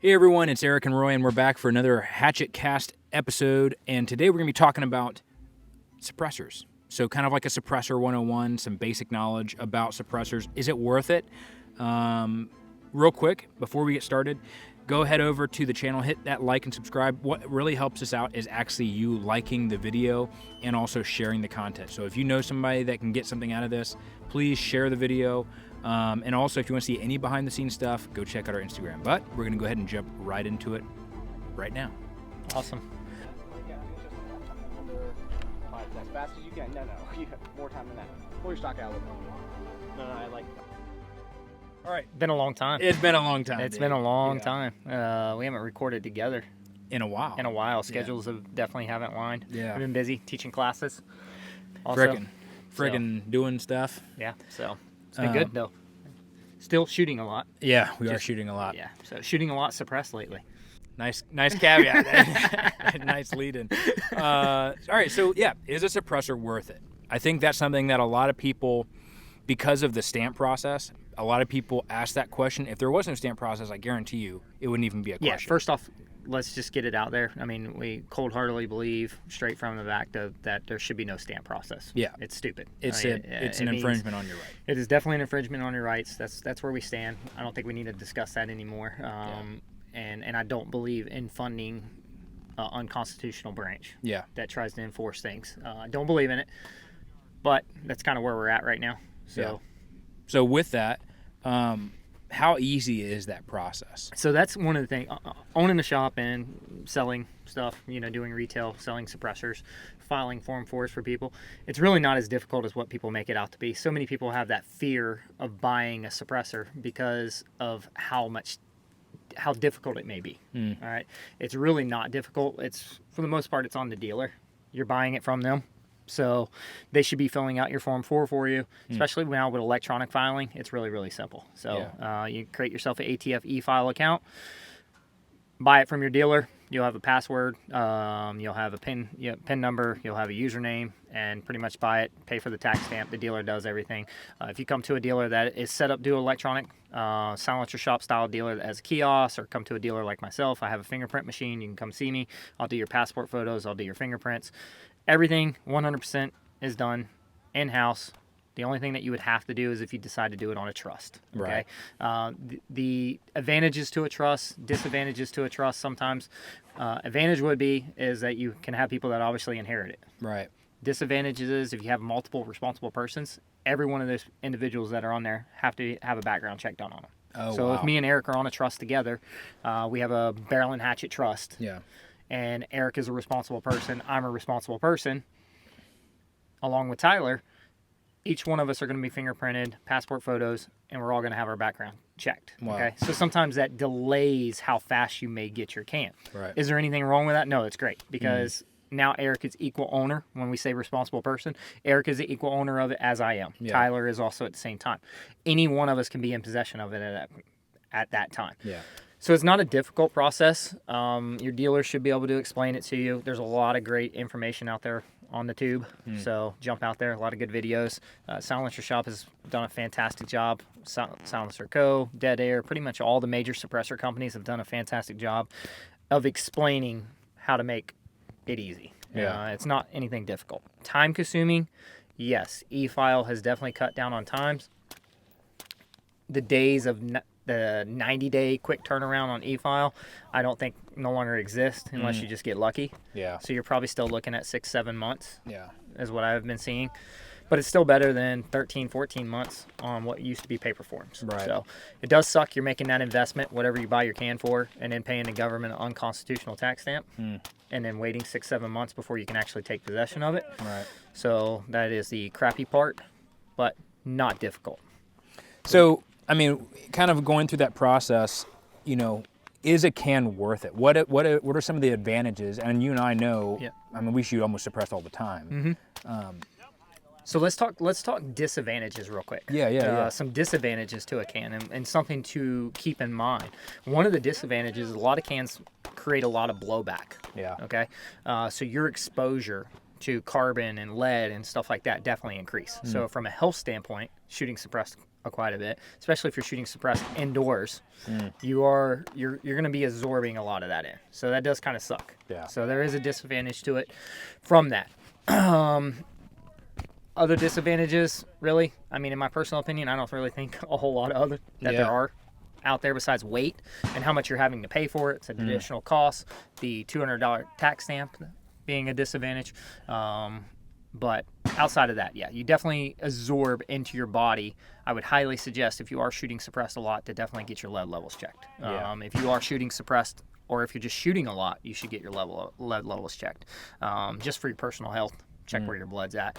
Hey everyone, it's Eric and Roy, and we're back for another Hatchet Cast episode. And today we're going to be talking about suppressors. So kind of like a suppressor 101, some basic knowledge about suppressors. Is it worth it? Real quick, before we get started, go ahead over to the channel, hit that like and subscribe. What really helps us out is actually you liking the video and also sharing the content. So if you know somebody that can get something out of this, please share the video. And also, if you want to see any behind-the-scenes stuff, go check out our Instagram. But we're going to go ahead and jump right into it right now. Awesome. As fast as you can. No, you have more time than that. Pull your stock out a little more. No, I like that. All right. Been a long time. It's been a long time. It's been a long time. We haven't recorded together in a while. Schedules have definitely haven't lined. Yeah. We've been busy teaching classes. Also, Friggin' doing stuff. Yeah, so it's been good though. Still shooting a lot. Yeah, we are shooting a lot. Yeah, so shooting a lot suppressed lately. Nice caveat. Nice lead-in. All right, so yeah, is a suppressor worth it? I think that's something that a lot of people, because of the stamp process, a lot of people ask that question. If there wasn't a stamp process, I guarantee you it wouldn't even be a question. Yeah, first off, let's just get it out there. I mean, we cold-heartedly believe straight from the back that there should be no stamp process. Yeah. It's stupid. It's an infringement on your right. It is definitely an infringement on your rights. That's where we stand. I don't think we need to discuss that anymore. And I don't believe in funding unconstitutional branch that tries to enforce things. I don't believe in it, but that's kind of where we're at right now. So with that, how easy is that process? So that's one of the things. Owning a shop and selling stuff, doing retail, selling suppressors, filing Form 4s for people. It's really not as difficult as what people make it out to be. So many people have that fear of buying a suppressor because of how difficult it may be. All right. It's really not difficult. It's, for the most part, it's on the dealer. You're buying it from them. So they should be filling out your Form 4 for you, especially now with electronic filing. It's really, really simple. So you create yourself an ATF e-file account, buy it from your dealer. You'll have a password. You'll have a PIN number. You'll have a username, and pretty much buy it, pay for the tax stamp. The dealer does everything. If you come to a dealer that is set up to do electronic, silencer shop style dealer that has a kiosk, or come to a dealer like myself, I have a fingerprint machine. You can come see me. I'll do your passport photos. I'll do your fingerprints. Everything 100% is done in-house. The only thing that you would have to do is if you decide to do it on a trust. Okay. Right. The advantages to a trust, disadvantages to a trust sometimes. Advantage would be is that you can have people that obviously inherit it. Right. Disadvantages is if you have multiple responsible persons, every one of those individuals that are on there have to have a background check done on them. Oh, so wow. if me and Eric are on a trust together, we have a Barrel Hatchet Trust. Yeah. And Eric is a responsible person, I'm a responsible person, along with Tyler. Each one of us are going to be fingerprinted, passport photos, and we're all going to have our background checked. Wow. Okay, so sometimes that delays how fast you may get your can. Right. Is there anything wrong with that? No, it's great, because now Eric is equal owner. When we say responsible person, Eric is the equal owner of it as I am. Yeah. Tyler is also at the same time. Any one of us can be in possession of it at that time. Yeah. So it's not a difficult process. Your dealer should be able to explain it to you. There's a lot of great information out there on the tube. So jump out there. A lot of good videos. Silencer Shop has done a fantastic job. Silencer Co., Dead Air, pretty much all the major suppressor companies have done a fantastic job of explaining how to make it easy. Yeah. It's not anything difficult. Time consuming, yes. E-file has definitely cut down on times. The days of the 90-day quick turnaround on e-file, I don't think no longer exist unless you just get lucky. Yeah. So you're probably still looking at 6-7 months. Yeah. Is what I've been seeing. But it's still better than 13-14 months on what used to be paper forms. Right. So it does suck. You're making that investment, whatever you buy your can for, and then paying the government an unconstitutional tax stamp, and then waiting 6-7 months before you can actually take possession of it. Right. So that is the crappy part, but not difficult. So, I mean, kind of going through that process, is a can worth it? What are some of the advantages? And you and I know, I mean, we shoot almost suppressed all the time. So let's talk disadvantages real quick. Yeah. Some disadvantages to a can and something to keep in mind. One of the disadvantages is a lot of cans create a lot of blowback. Yeah. Okay. So your exposure to carbon and lead and stuff like that definitely increase. So from a health standpoint, shooting suppressed quite a bit, especially if you're shooting suppressed indoors. You're going to be absorbing a lot of that in. So that does kind of suck. Yeah. So there is a disadvantage to it from that. Other disadvantages, really, I mean, in my personal opinion, I don't really think a whole lot of other that there are out there besides weight and how much you're having to pay for it. It's an additional cost. The $200 tax stamp being a disadvantage. But outside of that, yeah, you definitely absorb into your body. I would highly suggest if you are shooting suppressed a lot to definitely get your lead levels checked. If you are shooting suppressed or if you're just shooting a lot, you should get your lead levels checked just for your personal health. Check where your blood's at.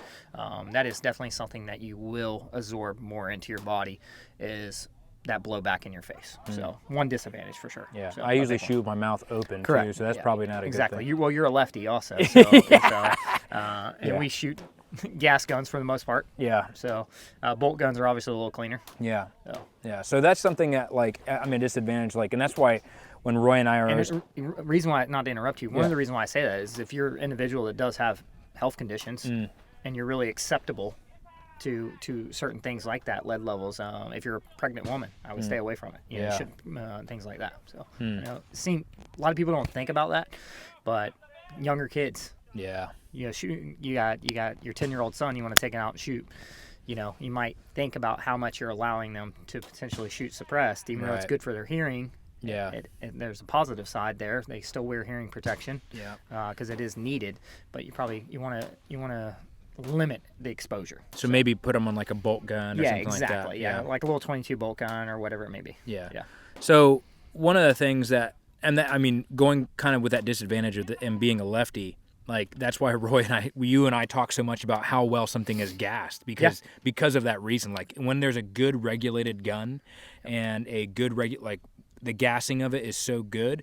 That is definitely something that you will absorb more into your body is that blowback in your face. So one disadvantage for sure. Yeah, so, I usually shoot with my mouth open too, so that's probably not a exactly. good thing. You're a lefty also. So, and we shoot gas guns for the most part. Yeah. So bolt guns are obviously a little cleaner. Yeah. So. Yeah. So that's something that, like, I mean, disadvantage, like, and that's why when Roy and I are. And the reason why, not to interrupt you, one of the reasons why I say that is if you're an individual that does have health conditions and you're really acceptable to certain things like that, lead levels. If you're a pregnant woman, I would stay away from it. You know, things like that. So, you know, a lot of people don't think about that, but younger kids. Yeah. You know, shooting. You got your 10-year-old son. You want to take him out and shoot. You know, you might think about how much you're allowing them to potentially shoot suppressed, even though it's good for their hearing. Yeah. There's a positive side there. They still wear hearing protection. Yeah. Because it is needed, but you want to limit the exposure. So maybe put them on like a bolt gun or something like that. Exactly. Yeah, like a little 22 bolt gun or whatever it may be. Yeah. Yeah. So one of the things that, I mean, going kind of with that disadvantage of and being a lefty, like that's why Roy and you and I talk so much about how well something is gassed because of that reason. Like when there's a good regulated gun and a good like the gassing of it is so good,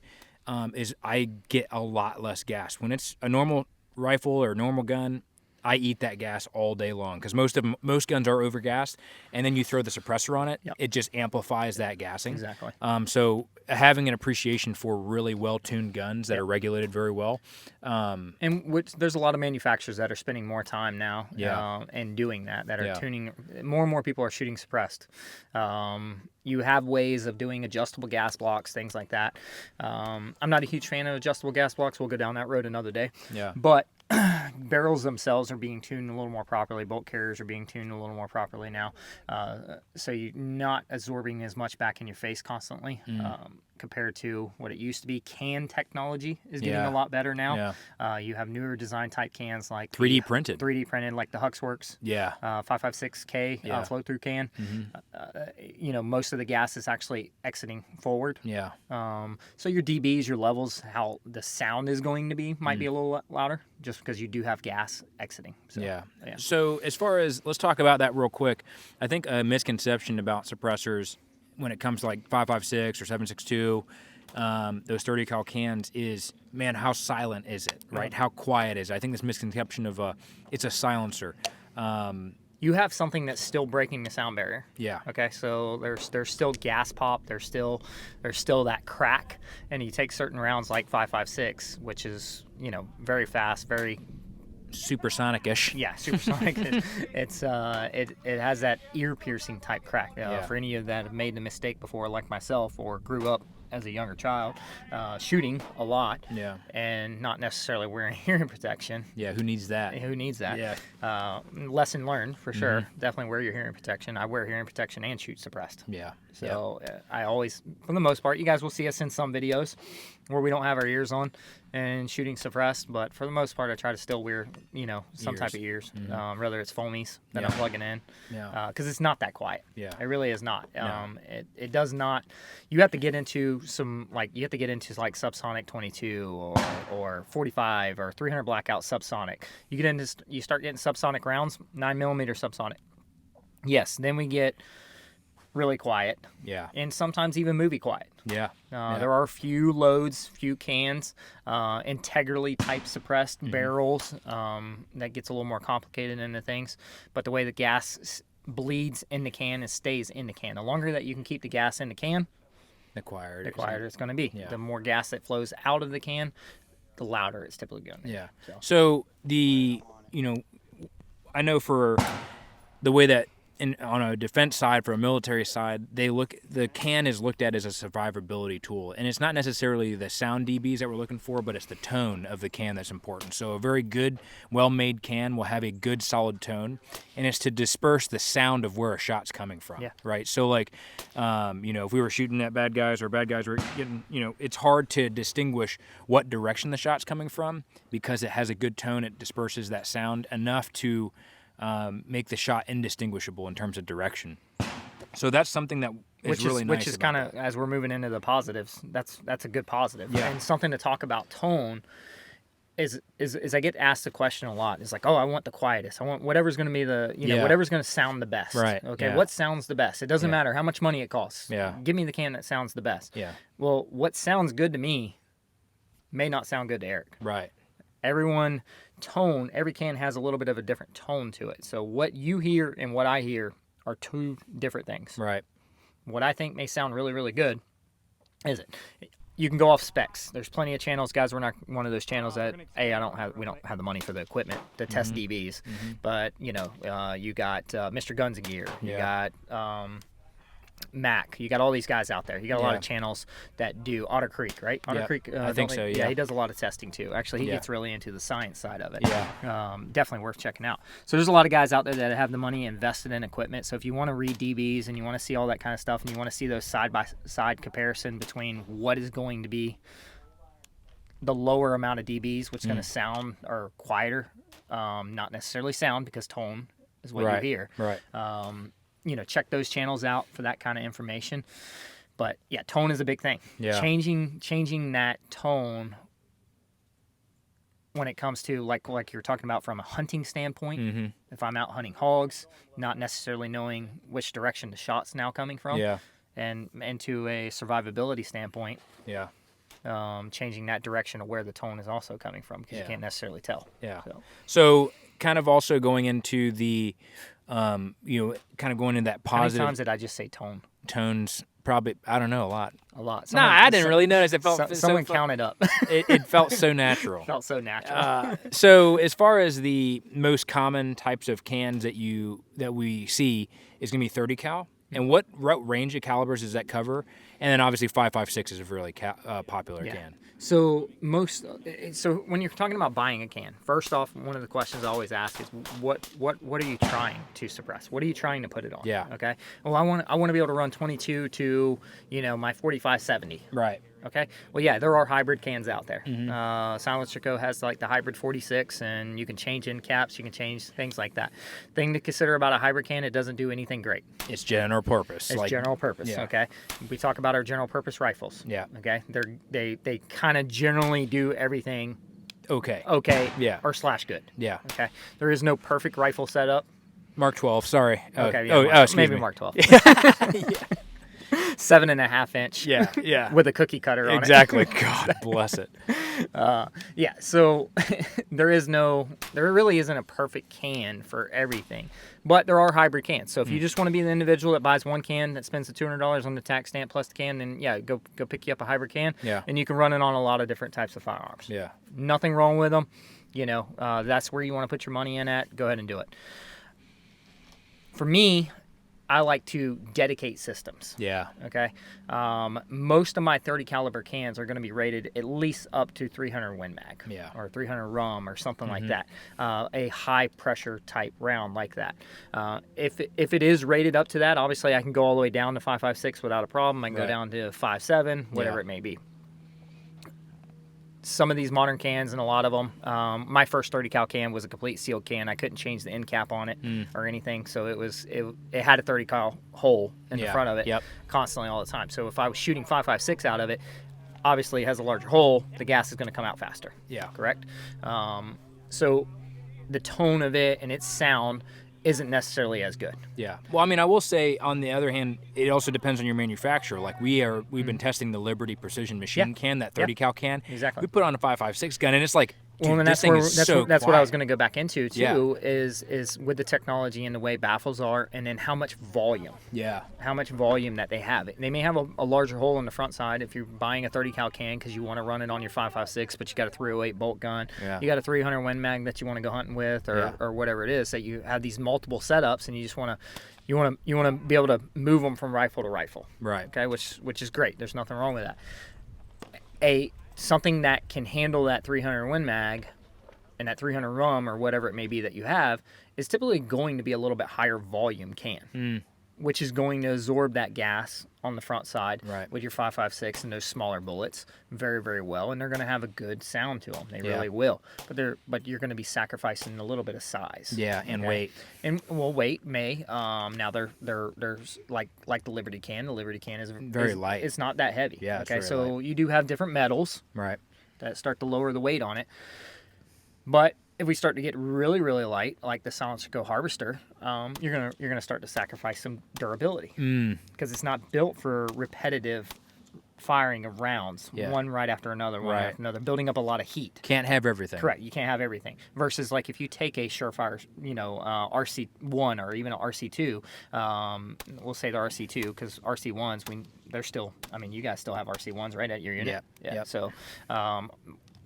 is I get a lot less gas. When it's a normal rifle or normal gun, I eat that gas all day long because most guns are overgassed, and then you throw the suppressor on it, it just amplifies that gassing. Exactly. So having an appreciation for really well-tuned guns that are regulated very well. And there's a lot of manufacturers that are spending more time now and doing that are tuning. More and more people are shooting suppressed. You have ways of doing adjustable gas blocks, things like that. I'm not a huge fan of adjustable gas blocks. We'll go down that road another day. Yeah. But barrels themselves are being tuned a little more properly. Bolt carriers are being tuned a little more properly now. So you're not absorbing as much back in your face constantly compared to what it used to be. Can technology is getting a lot better now. You have newer design type cans like 3D printed. 3D printed like the Huxworks. 556K flow through can. You know, most of the gas is actually exiting forward. Yeah. So your dBs, your levels, how the sound is going to be might be a little louder just because you do have gas exiting. So, So as far as, let's talk about that real quick. I think a misconception about suppressors when it comes to like 5.56 or 7.62, those 30 cal cans is, man, how silent is it, right? How quiet is it? I think this misconception of it's a silencer. You have something that's still breaking the sound barrier. Yeah. Okay. So there's still gas pop. There's still that crack. And you take certain rounds like 5.56, which is, you know, very fast, very supersonic-ish. Yeah, supersonic. It has that ear piercing type crack. For any of that have made the mistake before, like myself, or grew up as a younger child, shooting a lot, and not necessarily wearing hearing protection. Yeah, who needs that? Who needs that? Yeah. Lesson learned for sure. Definitely wear your hearing protection. I wear hearing protection and shoot suppressed. Yeah. So I always, for the most part, you guys will see us in some videos where we don't have our ears on and shooting suppressed, but for the most part, I try to still wear, you know, some type of ears, whether it's foamies that I'm plugging in, because it's not that quiet. Yeah. It really is not. No. It does not. You have to get into like subsonic 22 or 45 or 300 blackout subsonic. You start getting subsonic rounds, 9mm subsonic. Yes, then we get really quiet. Yeah. And sometimes even movie quiet. Yeah. There are few loads, few cans, integrally type suppressed barrels. That gets a little more complicated into things. But the way the gas bleeds in the can and stays in the can. The longer that you can keep the gas in the can, the quieter it's going to be. Yeah. The more gas that flows out of the can, the louder it's typically going to be. Yeah. So I know for the way that on a defense side, for a military side, the can is looked at as a survivability tool, and it's not necessarily the sound dBs that we're looking for, but it's the tone of the can that's important. So a very good, well-made can will have a good, solid tone, and it's to disperse the sound of where a shot's coming from. Yeah. Right. So like, if we were shooting at bad guys or bad guys were getting, it's hard to distinguish what direction the shot's coming from because it has a good tone. It disperses that sound enough to make the shot indistinguishable in terms of direction. So that's something that is really nice. Which is kind of, as we're moving into the positives, that's a good positive. Yeah. And something to talk about tone is I get asked the question a lot. It's like, oh, I want the quietest. I want whatever's going to be whatever's going to sound the best. Right. Okay. Yeah. What sounds the best? It doesn't matter how much money it costs. Yeah. Give me the can that sounds the best. Yeah. Well, what sounds good to me may not sound good to Eric. Right. Every can has a little bit of a different tone to it. So what you hear and what I hear are two different things. Right. What I think may sound really, really good is it. You can go off specs. There's plenty of channels, guys. We're not one of those channels that we don't have the money for the equipment to test DBs. Mm-hmm. But you got Mr. Guns and Gear. You got Mac. You got all these guys out there. You got a lot of channels that do Otter Creek, right? Otter Creek. I think so. Yeah. Yeah, he does a lot of testing too. Actually, he gets really into the science side of it. Yeah. Definitely worth checking out. So there's a lot of guys out there that have the money invested in equipment. So if you want to read DBs and you want to see all that kind of stuff and you want to see those side by side comparison between what is going to be the lower amount of DBs, which is going to sound or quieter, not necessarily sound because tone is what you hear. Right. Check those channels out for that kind of information. But yeah, tone is a big thing. Yeah. Changing that tone when it comes to like you're talking about from a hunting standpoint. Mm-hmm. If I'm out hunting hogs, not necessarily knowing which direction the shot's now coming from. Yeah. And to a survivability standpoint. Yeah. Changing that direction of where the tone is also coming from because you can't necessarily tell. Yeah. So kind of also going into the kind of going into that positive. How many times did I just say tone? Tones, probably, I don't know, a lot. A lot. I didn't really notice. It felt someone counted up. it felt so natural. Felt so natural. So as far as the most common types of cans that we see is going to be 30 cal. And what range of calibers does that cover? And then obviously 5.56 is a really popular can. So when you're talking about buying a can, first off, one of the questions I always ask is what are you trying to suppress? What are you trying to put it on? Yeah. Okay. Well, I want to be able to run 22 to my 4570. Right. Okay. Well, yeah, there are hybrid cans out there. Mm-hmm. Silencer Co. has like the hybrid 46, and you can change end caps, you can change things like that. Thing to consider about a hybrid can, it doesn't do anything great. It's general purpose. It's general purpose. Yeah. Okay. We talk about our general purpose rifles. Yeah. Okay. They kind of generally do everything okay. Yeah. Or / good. Yeah. Okay. There is no perfect rifle setup. Mark 12. Sorry. Okay. Yeah, excuse me. Mark 12. Yeah. 7.5 inch. Yeah. Yeah. With a cookie cutter on it. Exactly. God bless it. Yeah. So there really isn't a perfect can for everything, but there are hybrid cans. So if you just want to be the individual that buys one can that spends the $200 on the tax stamp plus the can, then yeah, go pick you up a hybrid can. Yeah. And you can run it on a lot of different types of firearms. Yeah. Nothing wrong with them. That's where you want to put your money in at. Go ahead and do it. For me, I like to dedicate systems. Yeah. Okay. Most of my 30 caliber cans are going to be rated at least up to 300 Win Mag. Yeah. Or 300 RUM or something like that. A high pressure type round like that. If it is rated up to that, obviously I can go all the way down to 5.56 without a problem. I can go down to 5.7, whatever it may be. Some of these modern cans, and a lot of them, my first 30 cal can was a complete sealed can. I couldn't change the end cap on it or anything, so it had a 30 cal hole in the front of it constantly all the time. So if I was shooting 5.56 out of it, obviously it has a larger hole, the gas is going to come out faster. Yeah. Correct? So the tone of it and its sound isn't necessarily as good. Yeah. Well, I mean, I will say, on the other hand, it also depends on your manufacturer. Like we've been testing the Liberty Precision Machine can, that 30 cal can. Exactly. We put on a 5.56 gun, and it's like dude, Well, and this that's thing where is that's so what, that's what I was quiet. going to go back into too. Yeah. Is with the technology and the way baffles are, and then how much volume. Yeah. How much volume that they have. They may have a larger hole on the front side if you're buying a 30 cal can because you want to run it on your 5.56, but you got a 308 bolt gun. Yeah. You got a 300 Win Mag that you want to go hunting with, or whatever it is that you have these multiple setups, and you just want to be able to move them from rifle to rifle. Right. Okay, which is great. There's nothing wrong with that. Something that can handle that 300 Win Mag and that 300 rum or whatever it may be that you have is typically going to be a little bit higher volume can. Which is going to absorb that gas on the front side with your 5.56 and those smaller bullets very, very well, and they're going to have a good sound to them. They really will. But you're going to be sacrificing a little bit of size. Yeah, and weight. And weight may. Now there's like the Liberty can. The Liberty can is very light. It's not that heavy. Yeah. Okay. So you do have different metals. Right. That start to lower the weight on it, but if we start to get really, really light, like the Silencer Go Harvester, you're gonna start to sacrifice some durability because it's not built for repetitive firing of rounds, one right after another, one after another, building up a lot of heat. Can't have everything. Correct. You can't have everything. Versus like if you take a Surefire, RC1 or even an RC2, we'll say the RC2 because RC1s, they're still. I mean, you guys still have RC1s right at your unit. Yeah. Yep. So.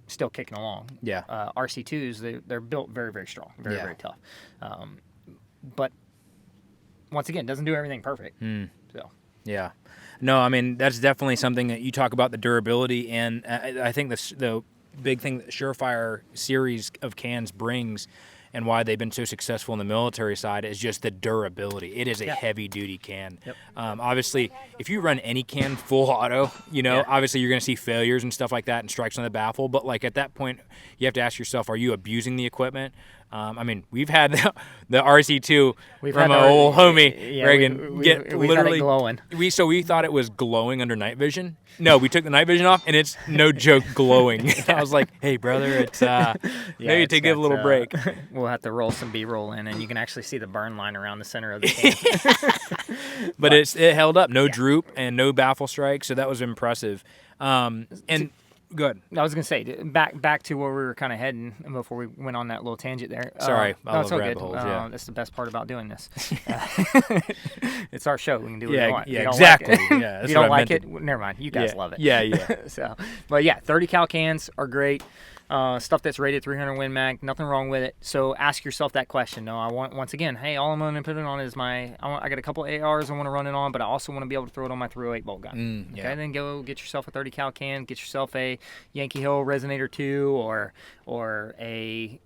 Still kicking along. Yeah. RC2s, they're built very, very strong, very, very tough. But once again, doesn't do everything perfect. So. Yeah. No, I mean, that's definitely something that you talk about, the durability, and I think the big thing that Surefire series of cans brings and why they've been so successful in the military side is just the durability. It is a heavy-duty can. Yep. Obviously, if you run any can full auto, obviously you're going to see failures and stuff like that and strikes on the baffle. But like at that point, you have to ask yourself, are you abusing the equipment? I mean, we've had the RC2 from an old homie, Reagan, get literally glowing. We thought it was glowing under night vision. No, we took the night vision off, and it's no joke glowing. I was like, hey, brother, it's maybe take a little break. We'll have to roll some B-roll in, and you can actually see the burn line around the center of the can. But it held up, no droop and no baffle strike, so that was impressive. And good. I was gonna say back to where we were kind of heading before we went on that little tangent there. Sorry, I love it's all rabbit good. holes. Yeah, that's the best part about doing this. It's our show. We can do what we want. Yeah, exactly. If you don't like it, never mind. You guys love it. Yeah. So, but yeah, 30 cal cans are great. Stuff that's rated 300 Win Mag, nothing wrong with it. So ask yourself that question. No, once again, hey, all I'm going to put it on is I got a couple ARs I want to run it on, but I also want to be able to throw it on my 308 bolt gun. Okay, then go get yourself a 30 cal can, get yourself a Yankee Hill Resonator 2 or a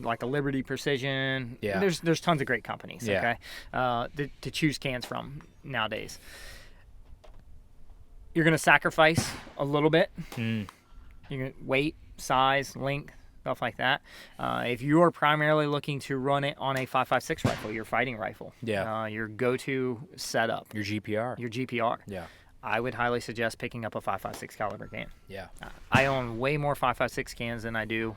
like a Liberty Precision. Yeah. There's tons of great companies. Okay, to choose cans from nowadays. You're going to sacrifice a little bit. You're going to weight, size, length, stuff like that. If you are primarily looking to run it on a 5.56 rifle, your fighting rifle, your go-to setup, your GPR, I would highly suggest picking up a 5.56 caliber can. I own way more 5.56 cans than I do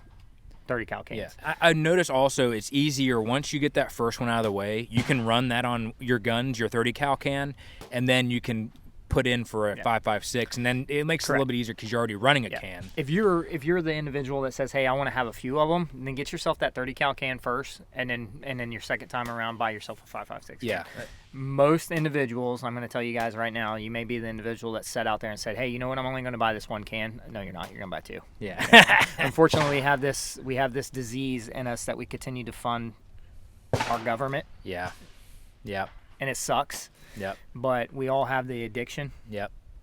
30 cal cans. I notice also it's easier once you get that first one out of the way. You can run that on your guns, your 30 cal can, and then you can put in for a 5.56, and then it makes it a little bit easier because you're already running a can. If you're the individual that says, hey, I want to have a few of them, then get yourself that 30 cal can first, and then your second time around buy yourself a 5.56 can. Most individuals, I'm going to tell you guys right now, you may be the individual that sat out there and said, hey, you know what, I'm only going to buy this one can. No, you're not. You're going to buy two. Unfortunately, we have this disease in us that we continue to fund our government. And it sucks. But we all have the addiction.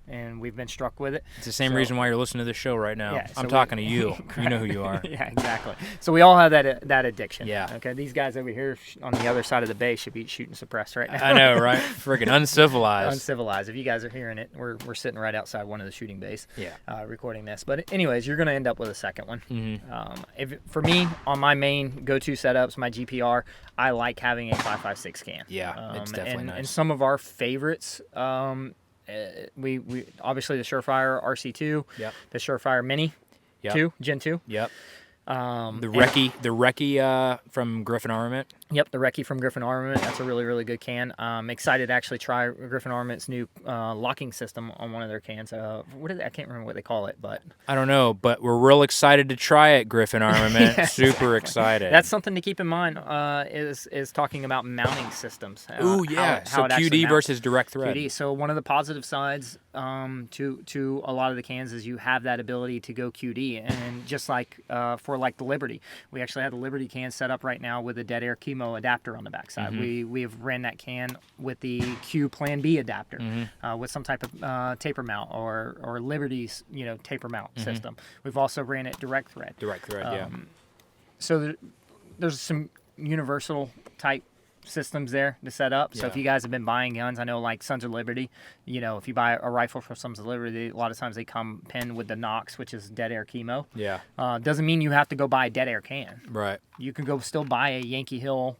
And we've been struck with it. It's the same reason why you're listening to this show right now. I'm talking to you. You know who you are. Exactly. So we all have that addiction. Yeah. Okay. These guys over here on the other side of the bay should be shooting suppressed right now. I know, right? Freaking uncivilized. Uncivilized. If you guys are hearing it, we're sitting right outside one of the shooting bays. Recording this. But anyways, you're going to end up with a second one. For me, on my main go-to setups, my GPR, I like having a 5.56 can. It's definitely nice. And some of our favorites. We obviously the Surefire RC2, the Surefire Mini 2, Gen 2. The Recce from Griffin Armament. Yep, the Recce from Griffin Armament. That's a really, really good can. I'm excited to actually try Griffin Armament's new locking system on one of their cans. I can't remember what they call it, but I don't know, but we're real excited to try it, Griffin Armament. Yeah, Super excited. that's something to keep in mind. Is talking about mounting systems. Ooh, yeah. How So it actually QD mounts. versus direct thread. QD. So one of the positive sides to a lot of the cans is you have that ability to go QD, and just like for like the Liberty, we actually have the Liberty can set up right now with a dead air chemo adapter on the backside. We've ran that can with the Q Plan B adapter with some type of taper mount or Liberty's taper mount system. We've also ran it direct thread. Direct thread, yeah. So there's some universal type systems there to set up. So if Yeah. you guys have been buying guns, I know like Sons of Liberty, if you buy a rifle from Sons of Liberty, a lot of times they come pinned with the Nox, which is dead air chemo. Yeah. Doesn't mean you have to go buy a dead air can. Right. You can go still buy a Yankee Hill,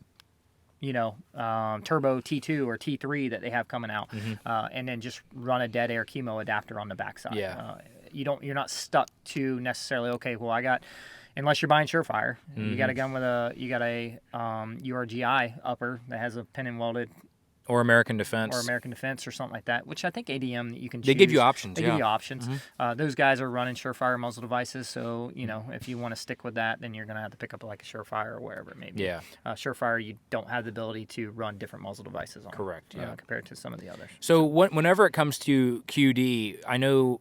turbo T2 or T3 that they have coming out, and then just run a dead air chemo adapter on the backside. Yeah. You're not stuck to necessarily, okay, well unless you're buying Surefire, you got a gun with a URGI upper that has a pin and welded Or American Defense. or American Defense or something like that, which I think ADM you can choose. They give you options, They yeah. give you options. Those guys are running Surefire muzzle devices, so if you want to stick with that, then you're going to have to pick up like a Surefire or wherever it may be. Yeah. Surefire, you don't have the ability to run different muzzle devices on. Correct, yeah. Compared to some of the others. So whenever it comes to QD, I know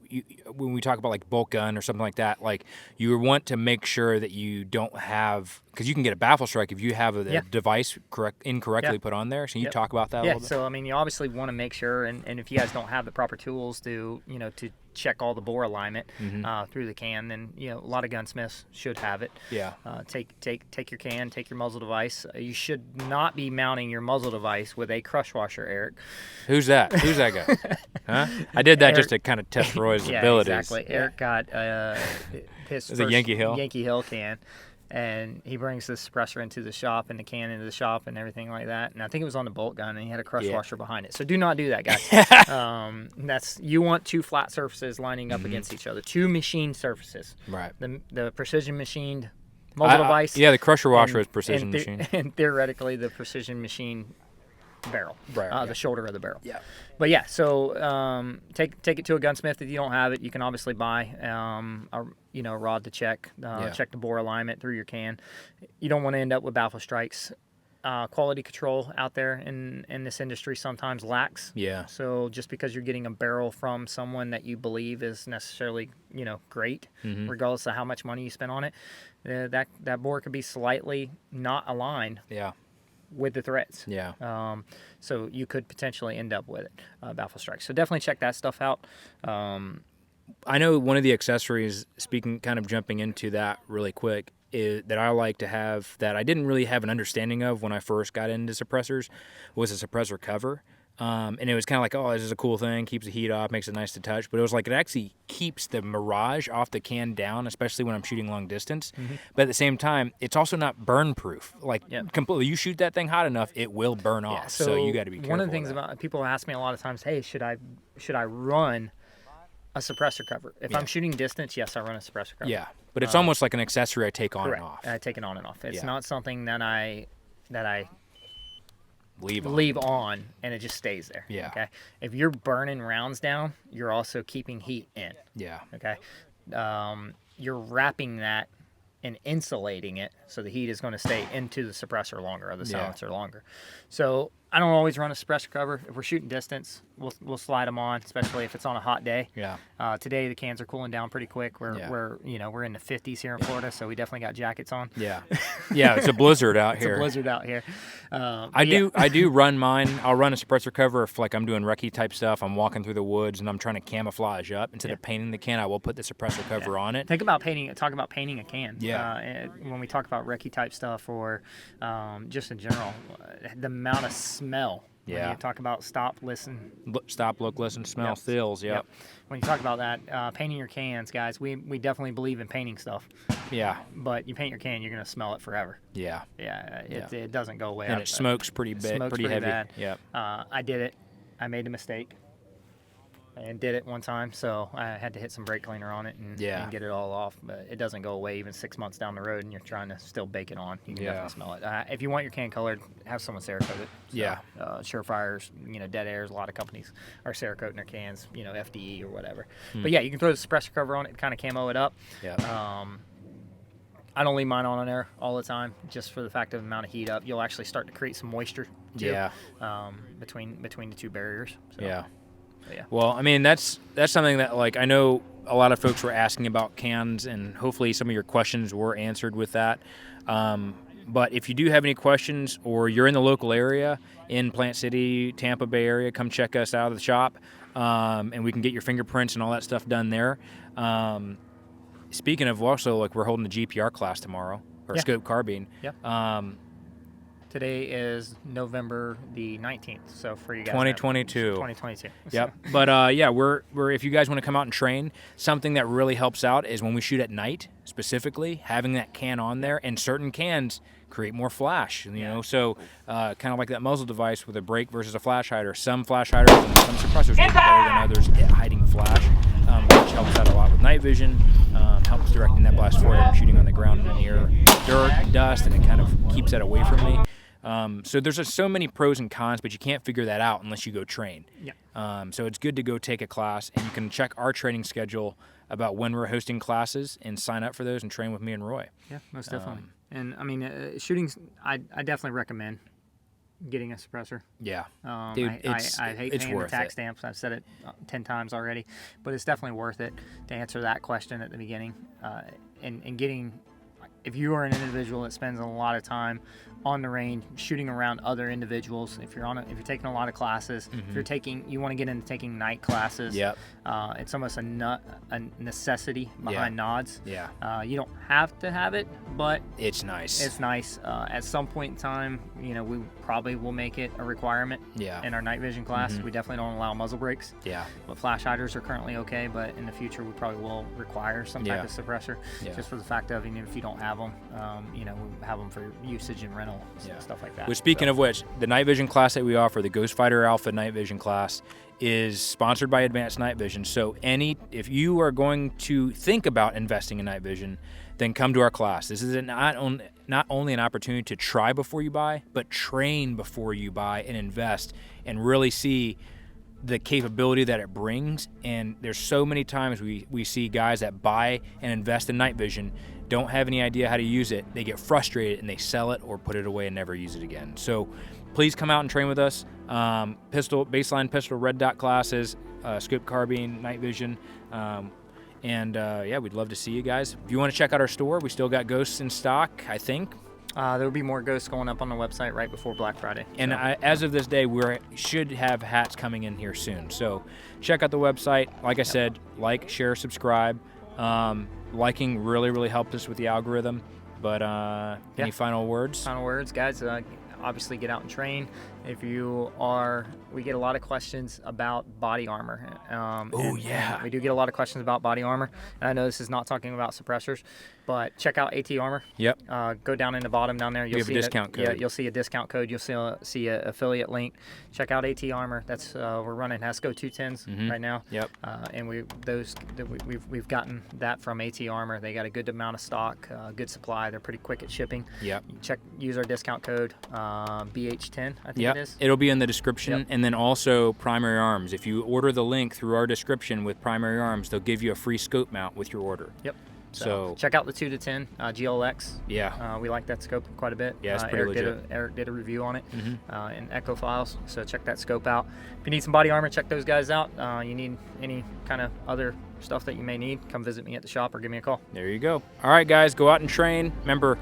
when we talk about like bulk gun or something like that, like you want to make sure that you don't have, because you can get a baffle strike if you have a device incorrectly put on there. So you talk about that a little bit? So I mean, you obviously want to make sure, and if you guys don't have the proper tools to to check all the bore alignment through the can, then a lot of gunsmiths should have it. Yeah. Take your can, take your muzzle device. You should not be mounting your muzzle device with a crush washer, Eric. Who's that? Who's that guy? Huh? I did that just to kind of test Roy's abilities. Exactly. Eric got his Is first it Yankee Hill? Yankee Hill can. And he brings the suppressor into the shop and the can into the shop and everything like that. And I think it was on the bolt gun, and he had a crush washer behind it. So do not do that, guys. You want two flat surfaces lining up against each other, two machined surfaces. Right. The precision machined muzzle device. Yeah, the crusher washer is precision machine. And theoretically, the precision machine barrel, the shoulder of the barrel. Yeah. But yeah, so take it to a gunsmith. If you don't have it, you can obviously buy a rod to check the bore alignment through your can. You don't want to end up with baffle strikes. Quality control out there in this industry sometimes lacks. Yeah. So just because you're getting a barrel from someone that you believe is necessarily great, regardless of how much money you spend on it, that bore could be slightly not aligned. Yeah. With the threads. Yeah. So you could potentially end up with it, baffle strikes. So definitely check that stuff out. I know one of the accessories, kind of jumping into that really quick, that I like to have that I didn't really have an understanding of when I first got into suppressors was a suppressor cover. And it was kind of like, oh, this is a cool thing, keeps the heat off, makes it nice to touch. But it was like it actually keeps the mirage off the can down, especially when I'm shooting long distance. But at the same time, it's also not burn proof. Like completely, you shoot that thing hot enough, it will burn off. So you got to be careful. One of the things about people ask me a lot of times, hey, should I run a suppressor cover? If I'm shooting distance, yes, I run a suppressor cover. Yeah, but it's almost like an accessory I take on and off. I take it on and off. It's not something that I leave on and it just stays there. Yeah. Okay. If you're burning rounds down, you're also keeping heat in. Yeah. Okay. You're wrapping that and insulating it so the heat is going to stay into the suppressor longer or the silencer longer. So I don't always run a suppressor cover. If we're shooting distance, we'll slide them on, especially if it's on a hot day. Yeah. Today the cans are cooling down pretty quick. We're in the 50s here in Florida, so we definitely got jackets on. Yeah. Yeah, it's a blizzard out here. It's a blizzard out here. I do run mine. I'll run a suppressor cover if like I'm doing recce type stuff. I'm walking through the woods and I'm trying to camouflage up. Instead of painting the can, I will put the suppressor cover on it. Talk about painting a can. Yeah. When we talk about recce type stuff or just in general, the amount of smell. Yeah. When you talk about stop, listen. Stop, look, listen, smell, feels. Yep. When you talk about that, painting your cans, guys, we definitely believe in painting stuff. Yeah. But you paint your can, you're going to smell it forever. Yeah. Yeah. It doesn't go away. And it smokes pretty heavy. Bad. Yep. I did it. I made a mistake. and did it one time, so I had to hit some brake cleaner on it and get it all off. But it doesn't go away even 6 months down the road, and you're trying to still bake it on. You can definitely smell it. If you want your can colored, have someone Cerakote it. So, Surefires, Dead Airs, a lot of companies are Cerakoting their cans, FDE or whatever. But yeah, you can throw the suppressor cover on it and kind of camo it up. I don't leave mine on there all the time, just for the fact of the amount of heat up. You'll actually start to create some moisture too, between the two barriers. So, yeah. Well, I mean, that's something that, like, I know a lot of folks were asking about cans, and hopefully some of your questions were answered with that. But if you do have any questions, or you're in the local area, in Plant City, Tampa Bay area, come check us out at the shop, and we can get your fingerprints and all that stuff done there. Speaking of, also, like, we're holding the GPR class tomorrow, or scope carbine. Today is November the 19th, so for you guys. 2022. 2022. Yep. But we're if you guys want to come out and train, something that really helps out is when we shoot at night, specifically, having that can on there, and certain cans create more flash. So kind of like that muzzle device with a brake versus a flash hider. Some flash hiders and some suppressors are better than others at hiding flash, which helps out a lot with night vision. Helps directing that blast forward. I'm shooting on the ground near dirt, dust, and it kind of keeps that away from me. So there's just so many pros and cons, but you can't figure that out unless you go train. So it's good to go take a class, and you can check our training schedule about when we're hosting classes and sign up for those and train with me and Roy. Yeah, most definitely. And I mean, shooting, I definitely recommend getting a suppressor. Yeah. Dude, I hate paying the tax stamps. I've said it 10 times already, but it's definitely worth it to answer that question at the beginning. And getting, if you are an individual that spends a lot of time on the range shooting around other individuals, if you're taking a lot of classes, if you want to get into taking night classes, it's almost a necessity behind nods. You don't have to have it, but it's nice. At some point in time, we probably will make it a requirement in our night vision class. We definitely don't allow muzzle brakes. But flash hiders are currently okay, but in the future we probably will require some type of suppressor, just for the fact of, even if you don't have them, we have them for usage and rental, stuff like that. Well, speaking of which, the night vision class that we offer, the Ghost Fighter Alpha night vision class, is sponsored by Advanced Night Vision. So if you are going to think about investing in night vision, then come to our class. This is not only an opportunity to try before you buy, but train before you buy and invest, and really see the capability that it brings. And there's so many times we see guys that buy and invest in night vision, don't have any idea how to use it. They get frustrated and they sell it or put it away and never use it again. So please come out and train with us. Baseline pistol, red dot classes, scope carbine, night vision. We'd love to see you guys. If you want to check out our store, we still got ghosts in stock, I think. There will be more ghosts going up on the website right before Black Friday. And as of this day, we should have hats coming in here soon. So check out the website. Like I said, like, share, subscribe. Liking really, really helped us with the algorithm. But any final words? Final words, guys. Obviously, get out and train. We get a lot of questions about body armor. We do get a lot of questions about body armor. And I know this is not talking about suppressors, but check out AT Armor. Go down in the bottom down there. You'll see a discount code. Yeah, you'll see a discount code. You'll see an affiliate link. Check out AT Armor. That's we're running HESCO 210s right now. And we've gotten that from AT Armor. They got a good amount of stock, good supply. They're pretty quick at shipping. Use our discount code BH10. I think it is. It'll be in the description, and then also Primary Arms. If you order the link through our description with Primary Arms, they'll give you a free scope mount with your order. So check out the 2-10 GLX. We like that scope quite a bit. Yeah, it's pretty legit. Eric did a review on it in Echo Files, so check that scope out. If you need some body armor, check those guys out. You need any kind of other stuff that you may need, come visit me at the shop or give me a call. There you go. All right, guys, go out and train. Remember,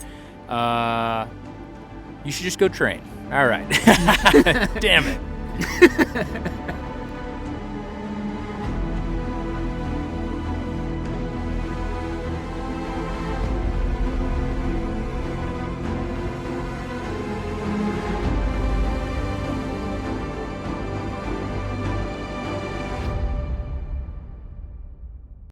you should just go train. All right. Damn it.